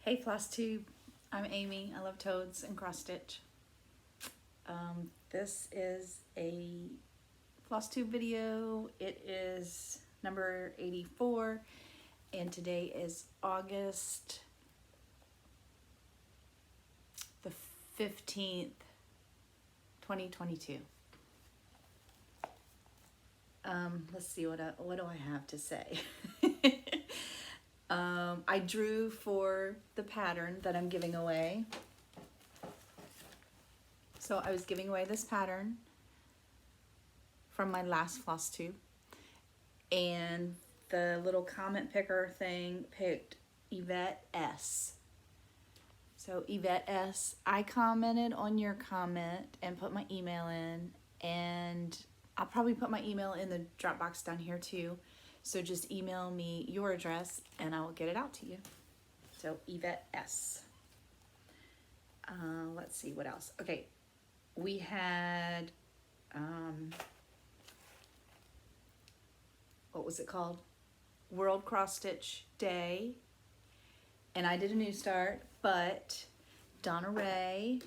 Hey Flosstube, I'm Amy. I love toads and cross stitch. This is a Flosstube video. It is number 84 and today is August the 15th, 2022. Let's see what do I have to say. I drew for the pattern that I'm giving away. So I was giving away this pattern from my last Flosstube, and the little comment picker thing picked Yvette S. So Yvette S, I commented on your comment and put my email in, and I'll probably put my email in the drop box down here too. So just email me your address and I will get it out to you. So Yvette S. Let's see what else. Okay, we had, what was it called? World Cross Stitch Day. And I did a new start, but Donna Ray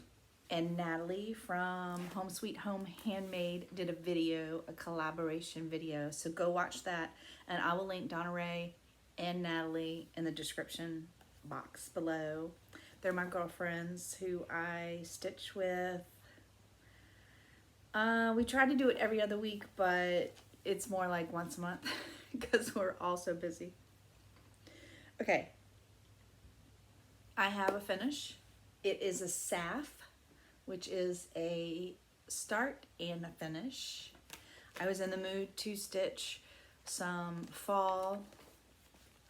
and Natalie from Home Sweet Home Handmade did a video, a collaboration video. So go watch that. And I will link Donna Ray and Natalie in the description box below. They're my girlfriends who I stitch with. We try to do it every other week, but it's more like once a month because we're all so busy. Okay, I have a finish. It is a SAF, which is a start and a finish. I was in the mood to stitch some fall,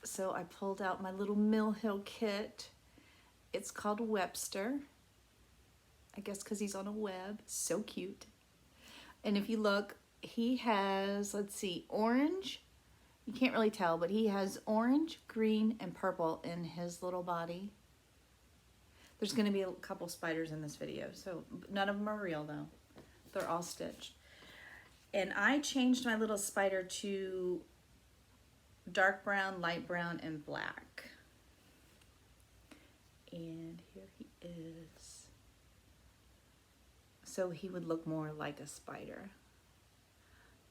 so I pulled out my little Mill Hill kit. It's called Webster, I guess because he's on a web. So cute. And if you look, he has, let's see, orange. You can't really tell, but he has orange, green, and purple in his little body. There's going to be a couple spiders in this video, so none of them are real though. They're all stitched. And I changed my little spider to dark brown, light brown, and black. And here he is. So he would look more like a spider.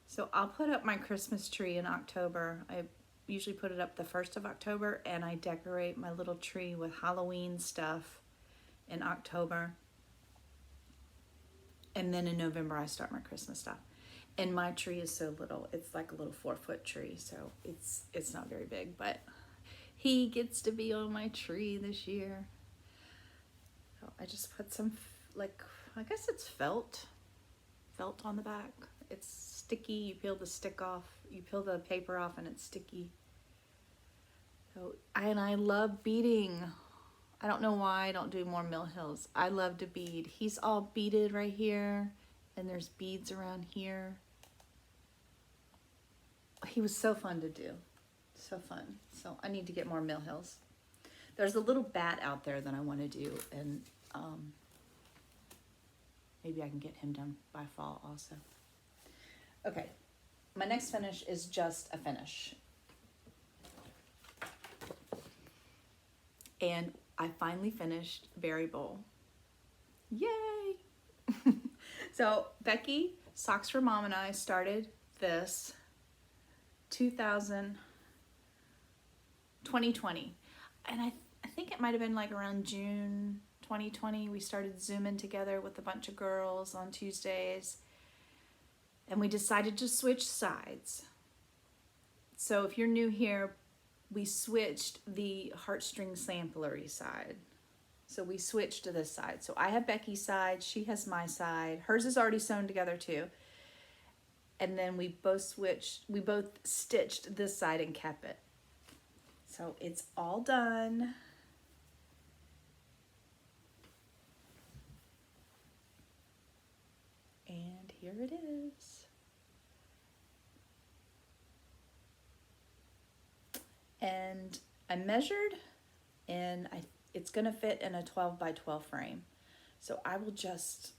So I'll put up my Christmas tree in October. I usually put it up the 1st of October, and I decorate my little tree with Halloween stuff in October. And then in November I start my Christmas stuff. And my tree is so little. It's like a little 4-foot tree, so it's not very big, but he gets to be on my tree this year. So I just put some, like, I guess it's felt on the back. It's sticky. You peel the stick off. You peel the paper off and it's sticky. So, and I love beading. I don't know why I don't do more Mill Hills. I love to bead. He's all beaded right here, and there's beads around here. He was so fun to do. So fun. So I need to get more Mill Hills. There's a little bat out there that I want to do, and maybe I can get him done by fall also. Okay, my next finish is just a finish. And I finally finished Berry Bowl. Yay! So Becky, Socks for Mom, and I started this 2020. And I think it might have been like around June 2020. We started Zooming together with a bunch of girls on Tuesdays. And we decided to switch sides. So if you're new here, we switched the heartstring samplery side. So we switched to this side. So I have Becky's side, she has my side. Hers is already sewn together too. And then we both stitched this side and kept it. So it's all done. And here it is. And I measured, and it's gonna fit in a 12 by 12 frame. So I will just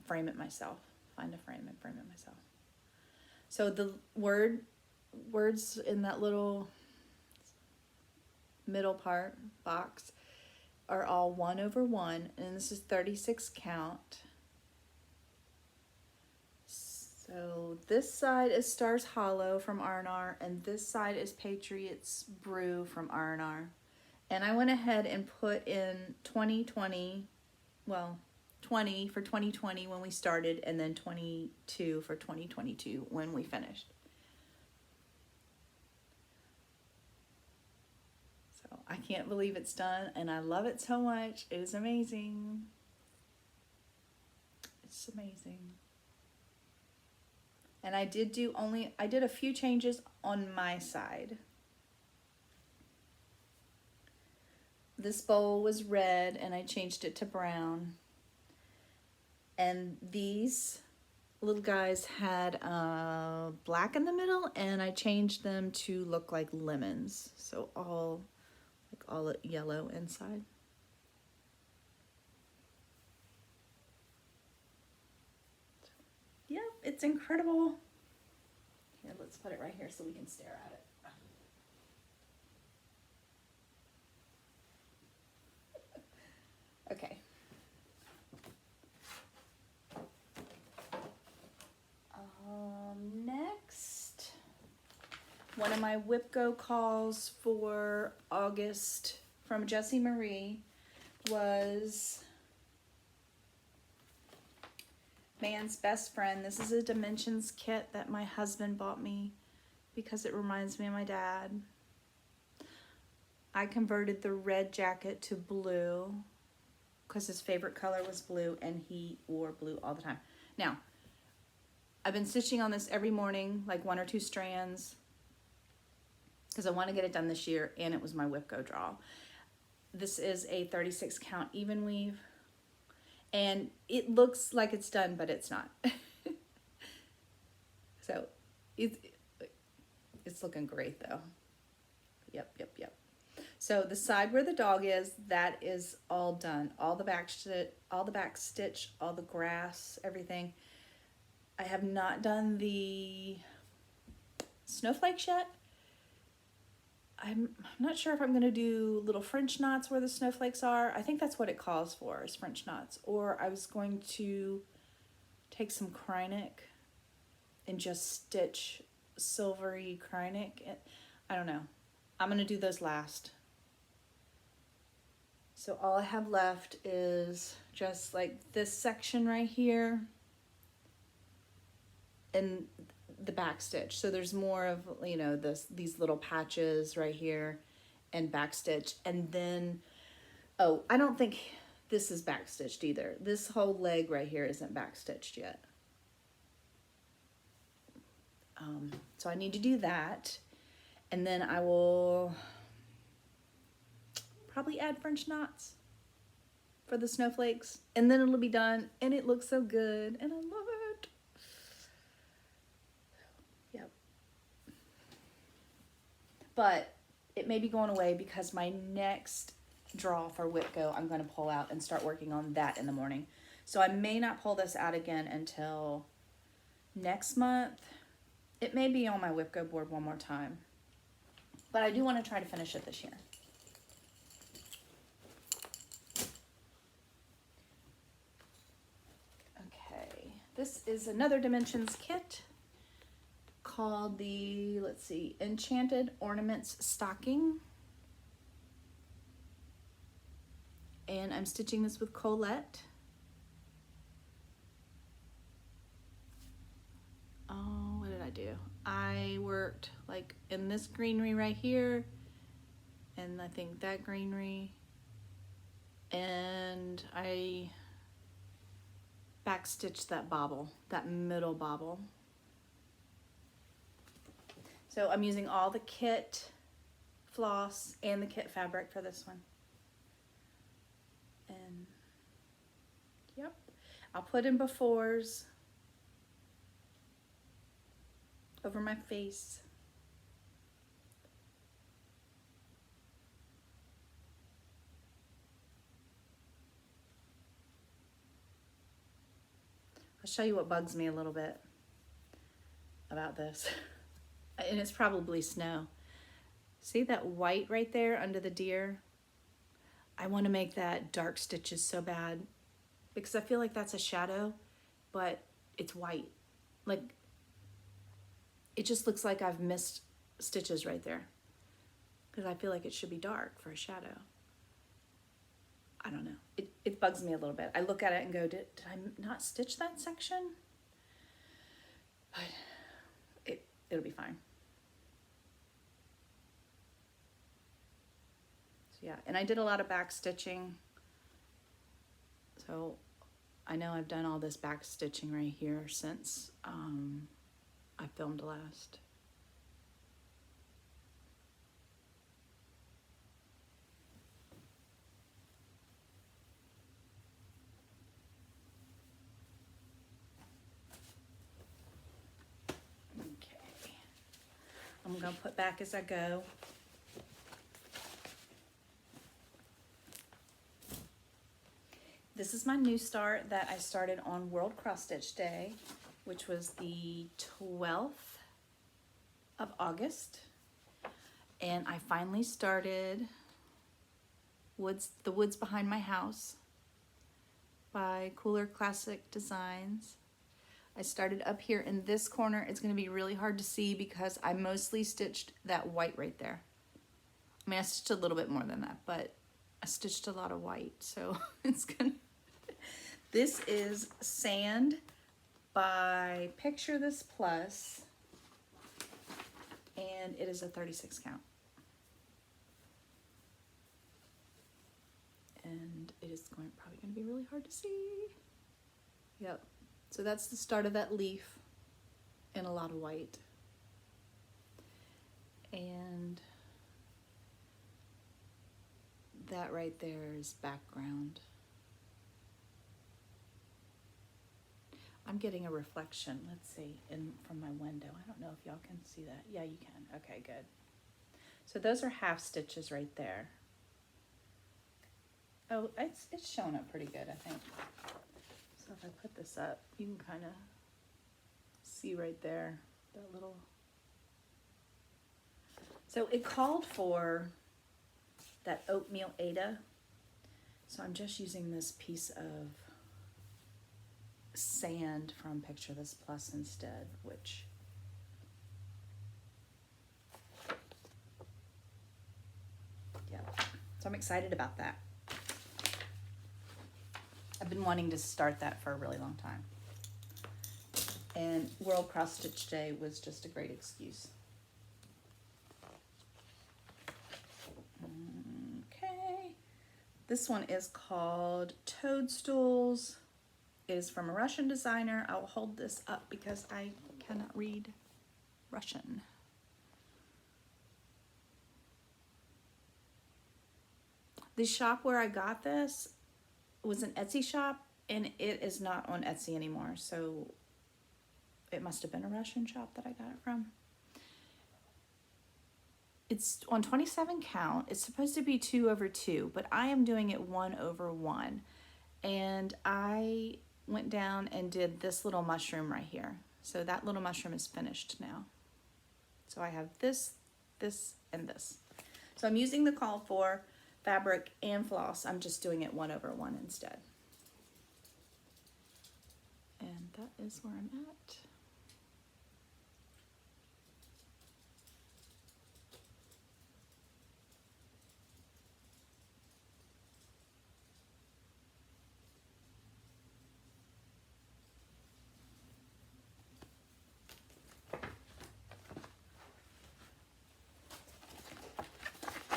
frame it myself. Find a frame and frame it myself. So the words in that little middle part box are all 1/1, and this is 36 count. So this side is Stars Hollow from R&R, and this side is Patriots Brew from R&R. And I went ahead and put in 2020, well, 20 for 2020 when we started, and then 22 for 2022 when we finished. So I can't believe it's done, and I love it so much. It is amazing. It's amazing. And I did a few changes on my side. This bowl was red and I changed it to brown. And these little guys had black in the middle, and I changed them to look like lemons. So all yellow inside. Yep, it's incredible. Here, let's put it right here so we can stare at it. Okay. Next, one of my WIPGO calls for August from Jessie Marie was Man's Best Friend. This is a Dimensions kit that my husband bought me because it reminds me of my dad. I converted the red jacket to blue because his favorite color was blue, and he wore blue all the time. Now, I've been stitching on this every morning, like 1 or 2 strands, because I want to get it done this year, and it was my WIPGO draw. This is a 36 count even weave, and it looks like it's done, but it's not. So it's looking great though. Yep. So the side where the dog is, that is all done. All the back stitch, all the grass, everything. I have not done the snowflakes yet. I'm not sure if I'm going to do little French knots where the snowflakes are. I think that's what it calls for, is French knots. Or I was going to take some Krynic and just stitch silvery Krynic. I don't know. I'm going to do those last. So all I have left is just like this section right here and the back stitch. So there's more of, you know, these little patches right here and back stitch. And then, oh, I don't think this is back stitched either. This whole leg right here isn't back stitched yet. So I need to do that. And then I will probably add French knots for the snowflakes, and then it'll be done, and it looks so good, and I love it. Yep. But it may be going away because my next draw for WIPGO, I'm going to pull out and start working on that in the morning. So I may not pull this out again until next month. It may be on my WIPGO board one more time, but I do want to try to finish it this year. Okay, this is another Dimensions kit called the, let's see, Enchanted Ornaments Stocking. And I'm stitching this with Colette. Oh, what did I do? I worked like in this greenery right here, and I think that greenery, and I backstitched that bobble, that middle bobble. So I'm using all the kit floss and the kit fabric for this one. And yep, I'll put in befores over my face. I'll show you what bugs me a little bit about this. And it's probably snow. See that white right there under the deer? I want to make that dark stitches so bad because I feel like that's a shadow, but it's white. Like, it just looks like I've missed stitches right there because I feel like it should be dark for a shadow. I don't know. It bugs me a little bit. I look at it and go, did I not stitch that section? But it'll be fine. So yeah, and I did a lot of back stitching. So I know I've done all this back stitching right here since I filmed last. Okay, I'm gonna put back as I go. This is my new start that I started on World Cross Stitch Day, which was the 12th of August. And I finally started The Woods Behind My House by Cooler Classic Designs. I started up here in this corner. It's going to be really hard to see because I mostly stitched that white right there. I mean, I stitched a little bit more than that, but I stitched a lot of white, so it's gonna... This is Sand by Picture This Plus, and it is a 36 count. And it is probably going to be really hard to see. Yep. So that's the start of that leaf in a lot of white. And that right there is background. I'm getting a reflection, let's see, from my window. I don't know if y'all can see that. Yeah, you can. Okay, good. So those are half stitches right there. Oh, it's showing up pretty good, I think. So if I put this up, you can kind of see right there, that little... So it called for that oatmeal Ada. So I'm just using this piece of sand from Picture This Plus instead, which yeah, so I'm excited about that. I've been wanting to start that for a really long time, and World Cross Stitch Day was just a great excuse. Okay, this one is called Toadstools. It is from a Russian designer. I will hold this up because I cannot read Russian. The shop where I got this was an Etsy shop, and it is not on Etsy anymore, so it must have been a Russian shop that I got it from. It's on 27 count. It's supposed to be 2/2, but I am doing it 1/1. And I went down and did this little mushroom right here. So that little mushroom is finished now. So I have this, this, and this. So I'm using the call for fabric and floss. I'm just doing it 1/1 instead. And that is where I'm at.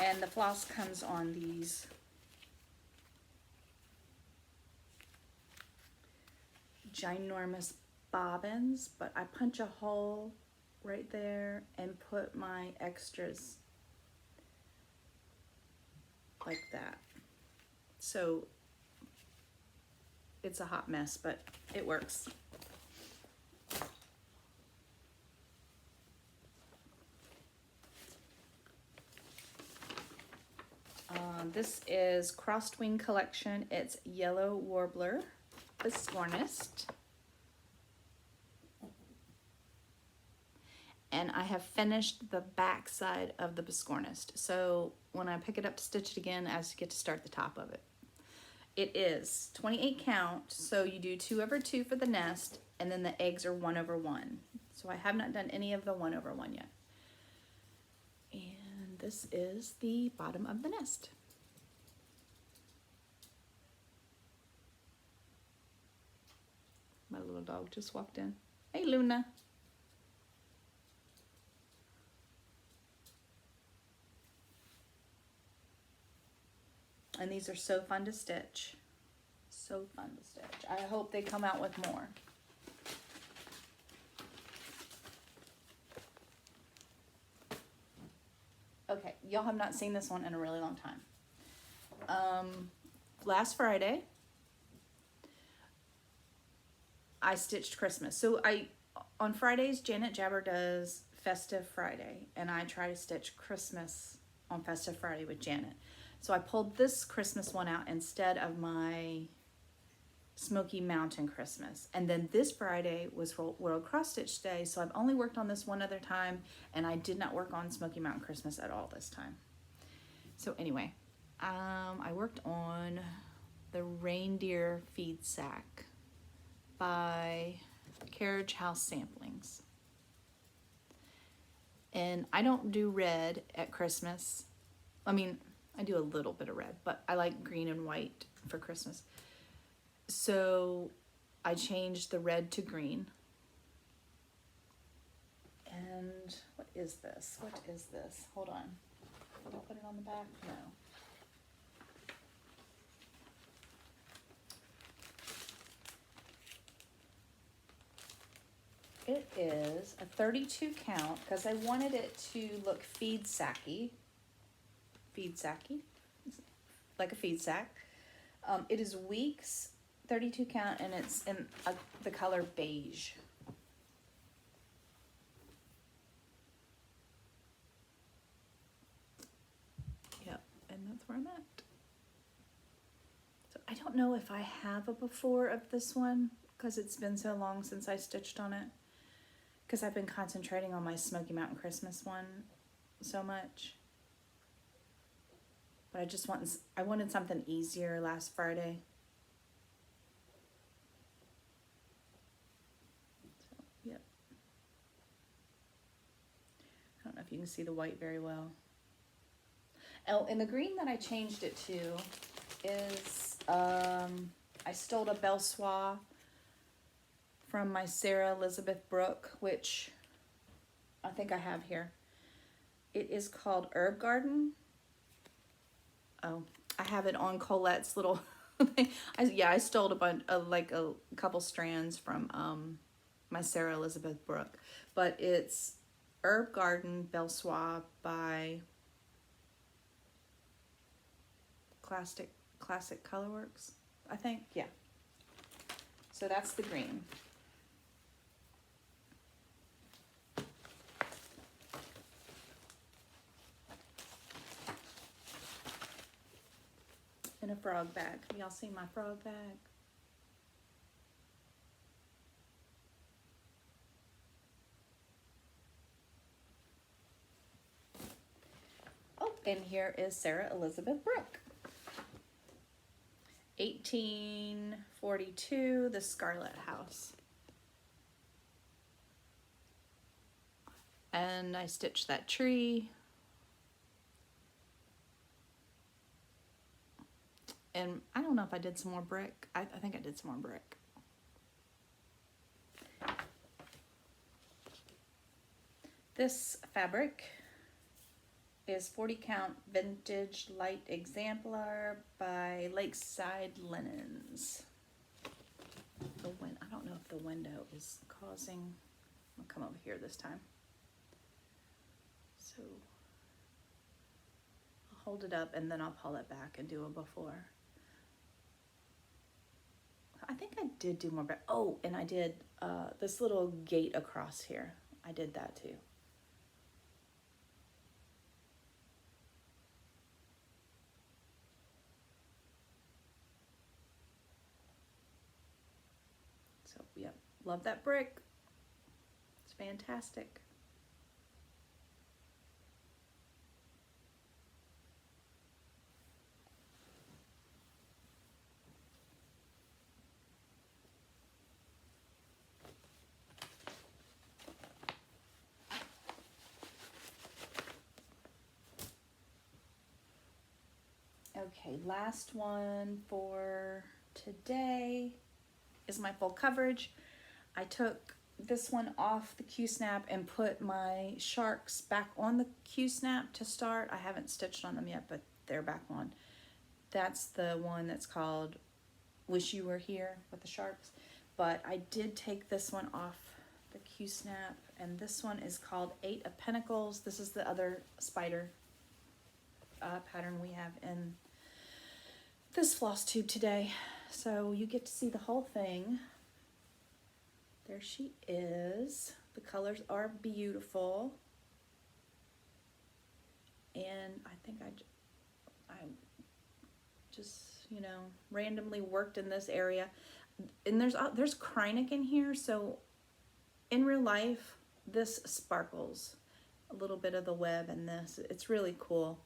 And the floss comes on these ginormous bobbins, but I punch a hole right there and put my extras like that. So it's a hot mess, but it works. This is Crossed Wing Collection. It's Yellow Warbler, Biscornist. and I have finished the back side of the biscornist. So when I pick it up to stitch it again, I just get to start the top of it. It is 28 count, so you do 2/2 for the nest, and then the eggs are 1/1. So I have not done any of the 1/1 yet. And this is the bottom of the nest. My little dog just walked in. Hey, Luna. And these are so fun to stitch. So fun to stitch. I hope they come out with more. Okay, y'all have not seen this one in a really long time. Last Friday, I stitched Christmas. So on Fridays, Janet Jabber does Festive Friday, and I try to stitch Christmas on Festive Friday with Janet. So I pulled this Christmas one out instead of my Smoky Mountain Christmas. And then this Friday was World Cross Stitch Day, so I've only worked on this one other time, and I did not work on Smoky Mountain Christmas at all this time. So anyway, I worked on the Reindeer Feed Sack by Carriage House Samplings. And I don't do red at Christmas. I mean, I do a little bit of red, but I like green and white for Christmas. So I changed the red to green. And what is this? What is this? Hold on. Did I put it on the back? No. It is a 32 count because I wanted it to look feed sacky, like a feed sack. It is Weeks 32 count, and it's in the color beige. Yep, and that's where I'm at. So I don't know if I have a before of this one because it's been so long since I stitched on it. Because I've been concentrating on my Smoky Mountain Christmas one so much. But I wanted something easier last Friday. So, yep. I don't know if you can see the white very well. Oh, and the green that I changed it to is, I stole a Belle Soie from my Sarah Elizabeth Brooke, which I think I have here. It is called Herb Garden. Oh, I have it on Colette's little thing. I stole a bunch of, like a couple strands from my Sarah Elizabeth Brooke. But it's Herb Garden Belle Soie by Classic Colorworks, I think. Yeah. So that's the green. In a frog bag. Y'all see my frog bag? Oh, and here is Sarah Elizabeth Brooke. 1842, The Scarlet House. And I stitched that tree. And I don't know if I did some more brick. I think I did some more brick. This fabric is 40 count vintage light exemplar by Lakeside Linens. I don't know if the window is causing, I'll come over here this time. So I'll hold it up and then I'll pull it back and do a before. I think I did do more, oh, and I did this little gate across here. I did that too. So, yep, love that brick. It's fantastic. Okay, last one for today is my full coverage. I took this one off the Q-snap and put my sharks back on the Q-snap to start. I haven't stitched on them yet, but they're back on. That's the one that's called Wish You Were Here with the sharks. But I did take this one off the Q-snap, and this one is called 8 of Pentacles. This is the other spider pattern we have in this floss tube today. So you get to see the whole thing. There she is. The colors are beautiful. And I think I just, you know, randomly worked in this area. And there's Kreinik in here, so in real life, this sparkles. A little bit of the web in this. It's really cool.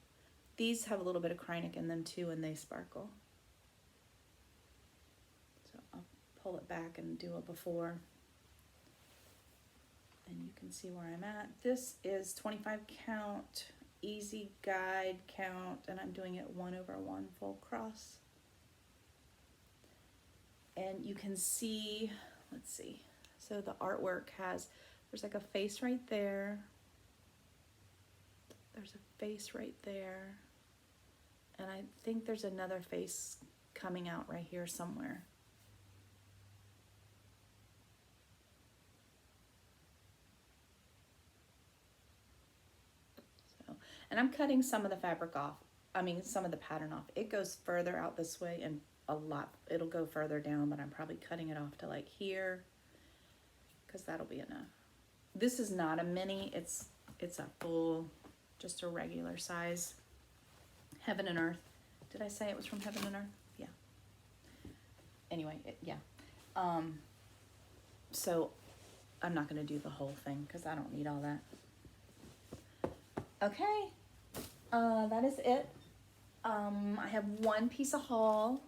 These have a little bit of Kreinik in them too, and they sparkle. So I'll pull it back and do a before. And you can see where I'm at. This is 25 count, easy guide count, and I'm doing it 1/1 full cross. And you can see, let's see, so the artwork there's like a face right there. There's a face right there. And I think there's another face coming out right here somewhere. And I'm cutting some of the fabric off. I mean, some of the pattern off. It goes further out this way and a lot. It'll go further down, but I'm probably cutting it off to like here because that'll be enough. This is not a mini. It's a full, just a regular size. Heaven and Earth. Did I say it was from Heaven and Earth? Yeah. Anyway, yeah. So I'm not going to do the whole thing because I don't need all that. Okay, that is it. I have one piece of haul.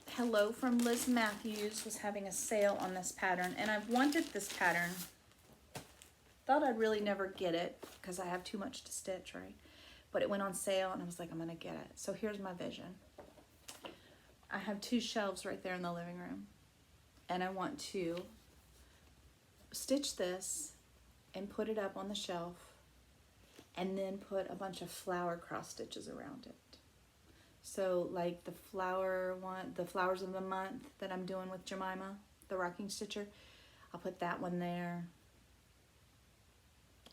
Hello from Liz Matthews was having a sale on this pattern, and I've wanted this pattern. Thought I'd really never get it because I have too much to stitch, right? But it went on sale, and I was like, I'm gonna get it. So here's my vision. I have 2 shelves right there in the living room, and I want to stitch this and put it up on the shelf, and then put a bunch of flower cross stitches around it. So like the flower one, the flowers of the month that I'm doing with Jemima, the rocking stitcher, I'll put that one there.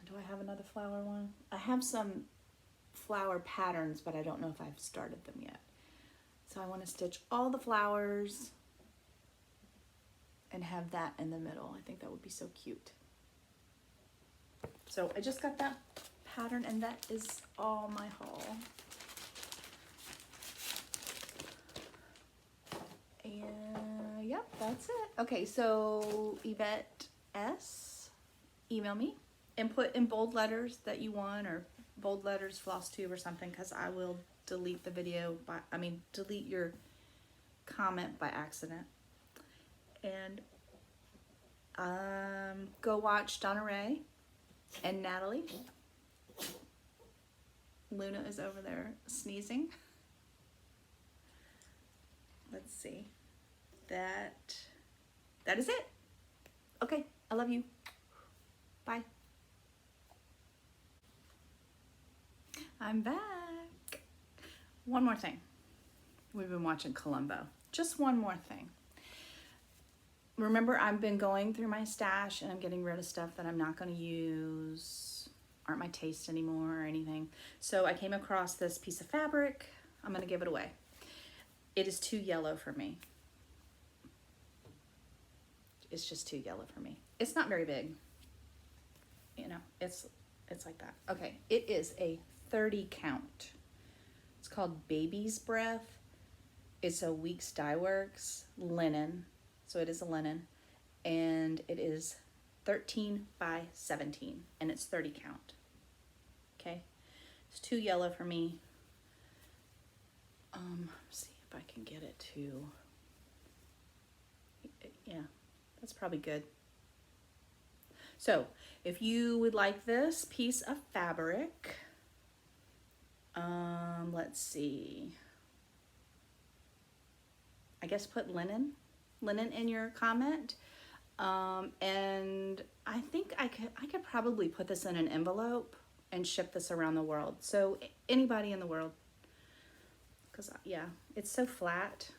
Do I have another flower one? I have some flower patterns, but I don't know if I've started them yet. So I want to stitch all the flowers and have that in the middle. I think that would be so cute. So I just got that pattern, and that is all my haul. And yep, that's it. Okay, so Yvette S, email me and put in bold letters that you want, or bold letters Flosstube or something, because I will delete the video delete your comment by accident. And go watch Donna Ray and Natalie. Luna is over there sneezing. Let's see. That is it. Okay, I love you. Bye. I'm back. One more thing. We've been watching Columbo. Just one more thing. Remember, I've been going through my stash and I'm getting rid of stuff that I'm not going to use, aren't my taste anymore or anything. So I came across this piece of fabric. I'm going to give it away. It is too yellow for me. It's just too yellow for me. It's not very big. You know, it's like that. Okay, it is a 30 count. It's called Baby's Breath. It's a Weeks Dye Works linen. So it is a linen, and it is 13 by 17, and it's 30 count. Okay, it's too yellow for me. See if I can get it to, yeah, that's probably good. So if you would like this piece of fabric, Let's see. I guess put linen in your comment. And I think I could probably put this in an envelope and ship this around the world. So anybody in the world, because yeah, it's so flat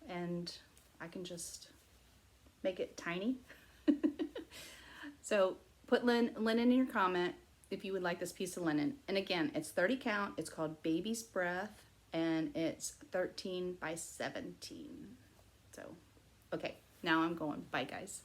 and I can just make it tiny. So put linen in your comment if you would like this piece of linen. And again, it's 30 count. It's called Baby's Breath and it's 13 by 17. So, okay, now I'm going. Bye, guys.